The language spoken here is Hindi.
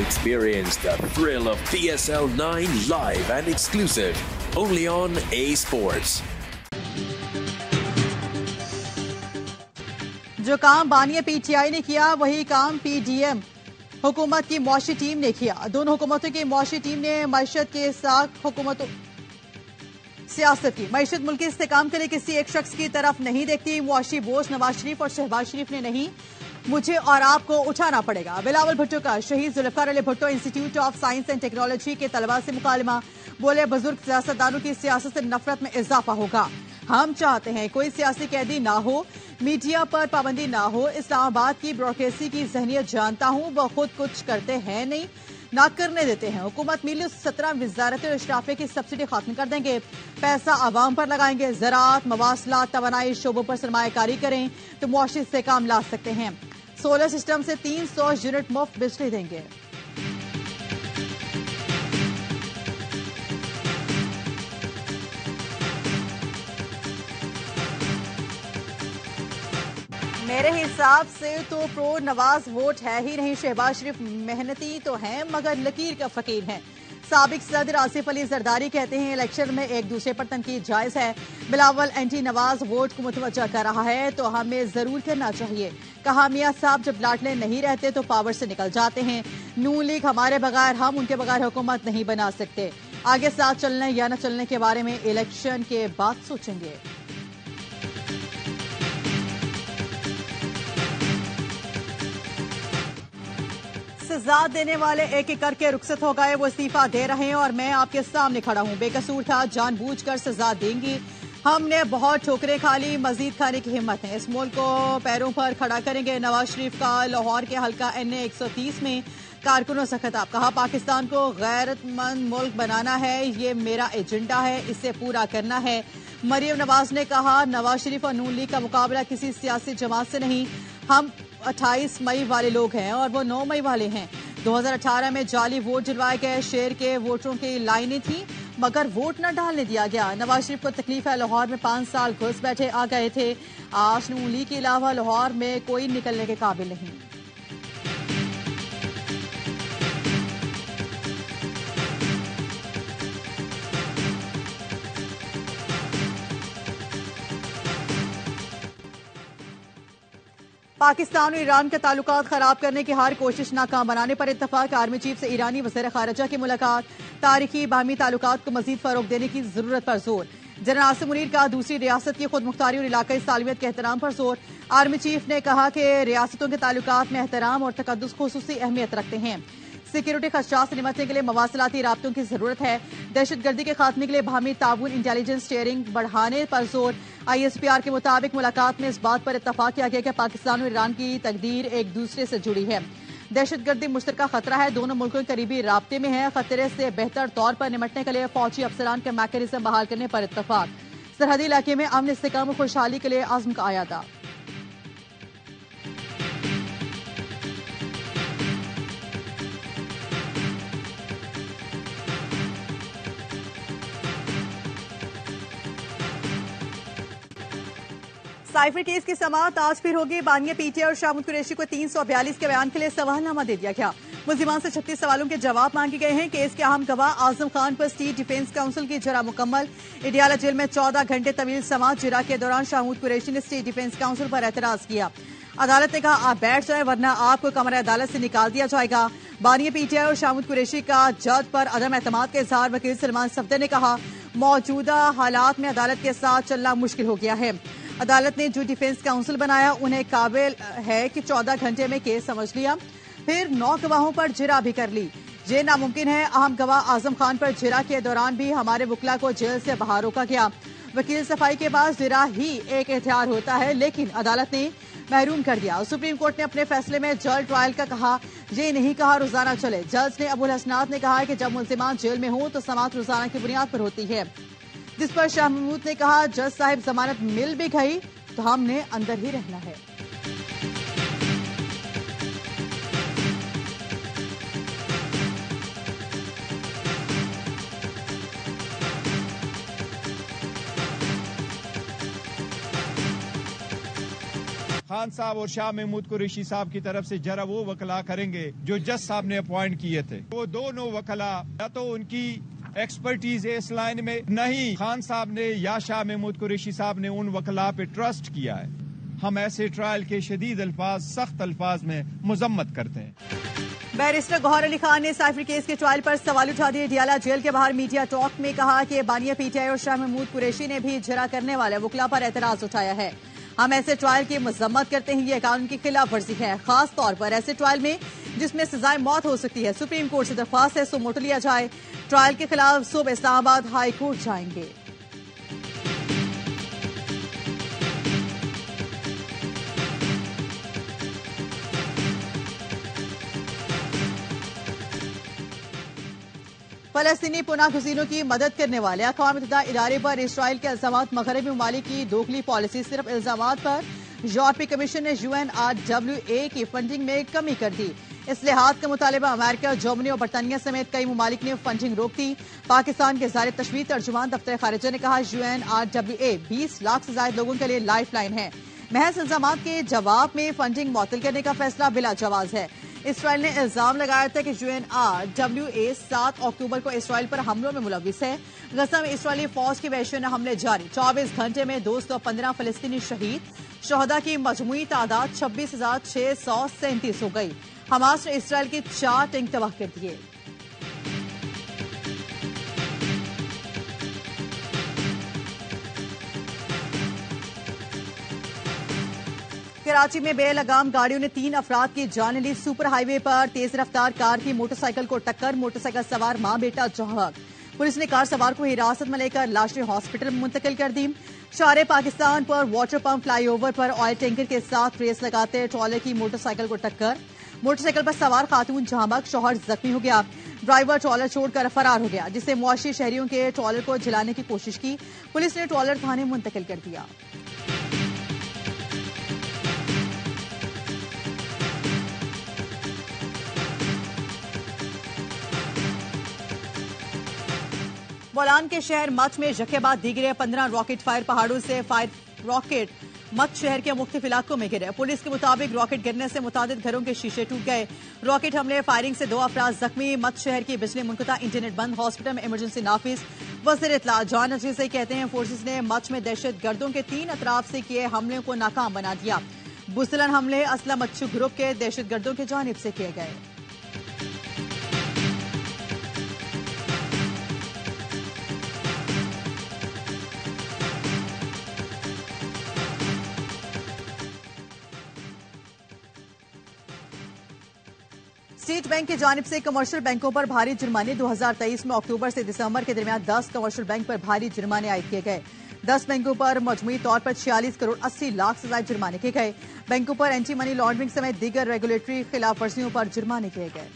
Experience the thrill of PSL 9 live and exclusive only on A Sports. जो काम बानिया पीटीआई ने किया वही काम पीडीएम हुकूमत की मुआशी टीम ने किया। दोनों हुकूमतों की मुआशी टीम ने मईशत के साथ हुकूमतों सियासत की। मईशत मुल्क के इस्तेकाम के लिए किसी एक शख्स की तरफ नहीं देखती। मुआशी बोझ नवाज शरीफ और शहबाज शरीफ ने नहीं, मुझे और आपको उठाना पड़ेगा। बिलावल भुट्टो का शहीद Zulfikar Ali Bhutto institute of science and technology के तलबा से मुकालमा। बोले, बुजुर्ग सियासतदानों की सियासत से नफरत में इजाफा होगा। हम चाहते हैं कोई सियासी कैदी ना हो, मीडिया पर पाबंदी ना हो। इस्लामाबाद की ब्यूरोक्रेसी की जहनियत जानता हूं, वो खुद कुछ करते हैं नहीं, ना करने देते हैं। हुकूमत मिली 17 वजारत इशराफे की सब्सिडी खत्म कर देंगे, पैसा आवाम पर लगाएंगे। ज़राअत, मवासलात, तवानाई शोबों पर सरमायाकारी करें तो मुआशी से काम ला सकते हैं। सोलर सिस्टम से 300 यूनिट मुफ्त बिजली देंगे। मेरे हिसाब से तो प्रो नवाज वोट है ही नहीं। शहबाज शरीफ मेहनती तो हैं मगर लकीर का फकीर हैं। साबिक सदर आसिफ अली जरदारी कहते हैं इलेक्शन में एक दूसरे पर तनकीद जायज है। बिलावल एंटी नवाज वोट को मुतवज्जा कर रहा है तो हमें जरूर करना चाहिए। कहा, मियां साहब जब लाडले नहीं रहते तो पावर से निकल जाते हैं। नून लीग हमारे बगैर, हम उनके बगैर हुकूमत नहीं बना सकते। आगे साथ चलने या न चलने के बारे में इलेक्शन के बाद सोचेंगे। सजा देने वाले एक एक करके रुखसत हो गए। वो इस्तीफा दे रहे हैं और मैं आपके सामने खड़ा हूं। बेकसूर था, जानबूझकर सजा देंगी। हमने बहुत ठोकरें खा ली, मजीद खाने की हिम्मत है। इस मुल्क को पैरों पर खड़ा करेंगे। नवाज शरीफ का लाहौर के हल्का NA 130 में कारकुनों से खिताब। कहा, पाकिस्तान को गैरतमंद मुल्क बनाना है, ये मेरा एजेंडा है, इसे पूरा करना है। मरियम नवाज ने कहा, नवाज शरीफ और नून लीग का मुकाबला किसी सियासी जमात से नहीं, हम 28 मई वाले लोग हैं और वो 9 मई वाले हैं। 2018 में जाली वोट जुलवाए गए, शेर के वोटरों की लाइनें थी मगर वोट न डालने दिया गया। नवाज शरीफ को तकलीफ है, लाहौर में 5 साल घुस बैठे आ गए थे। आज नून लीग के अलावा लाहौर में कोई निकलने के काबिल नहीं। पाकिस्तान और ईरान के ताल्लुकात खराब करने की हर कोशिश नाकाम बनाने पर इत्तफाक। आर्मी चीफ से ईरानी वज़ीर ख़ारिजा की मुलाकात। तारीखी बाहमी ताल्लुकात को मजीद फरोग देने की जरूरत पर जोर। जनरल आसिम मुनीर का दूसरी रियासत की खुद मुख्तारी और इलाकाई सालमियत के एहतराम पर जोर। आर्मी चीफ ने कहा कि रियासतों के ताल्लुकात में एहतराम और तकद्दुस खुसूसी अहमियत रखते हैं। सिक्योरिटी खदशात से निपटने के लिए मवासलाती राब्तों की जरूरत है। दहशतगर्दी के खात्मे के लिए बाहमी ताउन, इंटेलिजेंस शेयरिंग बढ़ाने पर जोर। ISPR के मुताबिक मुलाकात में इस बात पर इत्तफाक किया गया कि पाकिस्तान और ईरान की तकदीर एक दूसरे से जुड़ी है। दहशतगर्दी मुश्तरका खतरा है, दोनों मुल्कों के करीबी राब्ते में है। खतरे से बेहतर तौर पर निपटने के लिए फौजी अफसरान के मैकेनिज्म बहाल करने पर इत्तफाक। सरहदी इलाके में अमन, इस्तेकाम और खुशहाली के लिए आज़म का आयादा। साइफर केस की समाअत आज फिर होगी। बानिया पीटीआई और शामुद कुरैशी को 342 के बयान के लिए सवालनामा दे दिया गया। मुल्जिमान से 36 सवालों के जवाब मांगे गए हैं। केस के अहम गवाह आजम खान पर स्टेट डिफेंस काउंसिल की जरा मुकम्मल। इडियाला जेल में 14 घंटे तवील समाअत। जिरा के दौरान शामुद कुरैशी ने स्टेट डिफेंस काउंसिल पर एतराज किया। अदालत ने कहा, आप बैठ जाए वरना आपको कमरे अदालत से निकाल दिया जाएगा। बानिया पीटीआई और शामुद कुरैशी का जज पर अदम एतमाद के इजहार। वकील सलमान सफदर ने कहा, मौजूदा हालात में अदालत के साथ चलना मुश्किल हो गया है। अदालत ने जो डिफेंस काउंसिल बनाया उन्हें काबिल है कि 14 घंटे में केस समझ लिया, फिर 9 गवाहों पर जिरा भी कर ली। ये नामुमकिन है। अहम गवाह आजम खान पर जिरा के दौरान भी हमारे वकला को जेल से बाहर रोका गया। वकील सफाई के बाद जिरा ही एक एहतियार होता है, लेकिन अदालत ने महरूम कर दिया। सुप्रीम कोर्ट ने अपने फैसले में जल ट्रायल का कहा, ये नहीं कहा रोजाना चले। जज ने अबुल हसनात ने कहा कि जब मुल्जिमान जेल में हो तो समाअत रोजाना की बुनियाद पर होती है, जिस पर शाह महमूद ने कहा, जज साहिब जमानत मिल भी गई तो हमने अंदर ही रहना है। खान साहब और शाह महमूद कुरैशी साहब की तरफ से जरा वो वकला करेंगे जो जज साहब ने अपॉइंट किए थे। वो दोनों वकला या तो उनकी एक्सपर्टीज है इस लाइन में, नहीं खान साहब ने या शाह महमूद कुरैशी साहब ने उन वकला पे ट्रस्ट किया है। हम ऐसे ट्रायल के शदीद अल्फाज, सख्त अल्फाज में मजम्मत करते हैं। बैरिस्टर गौहर अली खान ने साइफर केस के ट्रायल पर सवाल उठा दिए। डियाला जेल के बाहर मीडिया टॉक में कहा कि बानिया पीटीआई और शाह महमूद कुरैशी ने भी जरा करने वाले वकला पर एतराज उठाया है। हम ऐसे ट्रायल की मजम्मत करते हैं, ये कानून की खिलाफ वर्जी है, खास तौर पर ऐसे ट्रायल में जिसमें सजाए मौत हो सकती है। सुप्रीम कोर्ट से दरख्वास्त है सो मोटो लिया जाए। ट्रायल के खिलाफ सुबह इस्लामाबाद हाई कोर्ट जाएंगे। फलस्तीनी पुनःगजीनों की मदद करने वाले अक़वाम मुत्तहिदा इदारे पर इसराइल के इल्जामात, मगरबी ममालिक की दोगली पॉलिसी। सिर्फ इल्जामात पर यूरोपीय कमीशन ने UNRWA की फंडिंग में कमी कर दी। इस्लाहात का मुतालिबा अमेरिका, जर्मनी और बरतानिया समेत कई ममालिक ने फंडिंग रोक दी। पाकिस्तान के ज़ाहिर तशवीर तर्जुमान दफ्तर खारिजा ने कहा UNRWA 20 लाख से ज्यादा लोगों के लिए लाइफ लाइन है। महज इल्जामात के जवाब में फंडिंग मुअत्तल करने का फैसला बिला जवाज है। इसराइल ने इल्जाम लगाया था कि UNRWA 7 अक्टूबर को इसराइल पर हमलों में मुलविस है। गजा में इसराइली फौज की वहशियाना हमले जारी। 24 घंटे में 215 फलस्तीनी शहीद। शहदा की मजमूई तादाद 26,637 हो गई। हमास ने इसराइल के 4 टैंक तबाह कर दिए। कराची में बेलगाम गाड़ियों ने 3 अफराद की जान ली। सुपर हाईवे पर तेज रफ्तार कार की मोटरसाइकिल को टक्कर, मोटरसाइकिल सवार मां बेटा जख्मी। पुलिस ने कार सवार को हिरासत में लेकर लाशें हॉस्पिटल में मुंतकिल कर दी। शारे पाकिस्तान पर वाटर पंप फ्लाईओवर पर ऑयल टैंकर के साथ रेस लगाते ट्रॉलर की मोटरसाइकिल को टक्कर, मोटरसाइकिल पर सवार खातून जहां शौहर जख्मी हो गया। ड्राइवर ट्रॉलर छोड़कर फरार हो गया, जिससे मुआशी शहरियों के ट्रॉलर को जलाने की कोशिश की। पुलिस ने ट्रॉलर थाने मुंतकिल कर दिया। बोलान के शहर मच में जखेबाद दी गिरे 15 रॉकेट फायर पहाड़ों से फायर रॉकेट मच शहर के मुख्तलिफ इलाकों में गिरे। पुलिस के मुताबिक रॉकेट गिरने से मुतादिद घरों के शीशे टूट गए। रॉकेट हमले फायरिंग से 2 अफराद जख्मी। मच शहर की बिजली मुनक़ता, इंटरनेट बंद, हॉस्पिटल में इमरजेंसी नाफिज। वज़ीर इत्तला जॉन अजीज़ई कहते हैं फोर्सेस ने मच में दहशत गर्दों के 3 अतराफ से किए हमलों को नाकाम बना दिया। बुसलन हमले असलम अच्छू ग्रुप के दहशत गर्दों की जानिब से किए गए। स्टेट बैंक की जानिब से कमर्शियल बैंकों पर भारी जुर्माने। 2023 में अक्टूबर से दिसंबर के दरमियान 10 कमर्शियल बैंक पर भारी जुर्माने आयद किए गए। 10 बैंकों पर मजमूई तौर पर 46 करोड़ 80 लाख से ज्यादा जुर्माने किए गए। बैंकों पर एंटी मनी लॉन्ड्रिंग समेत दीगर रेगुलेटरी खिलाफ वर्जियों पर जुर्माने किए गए।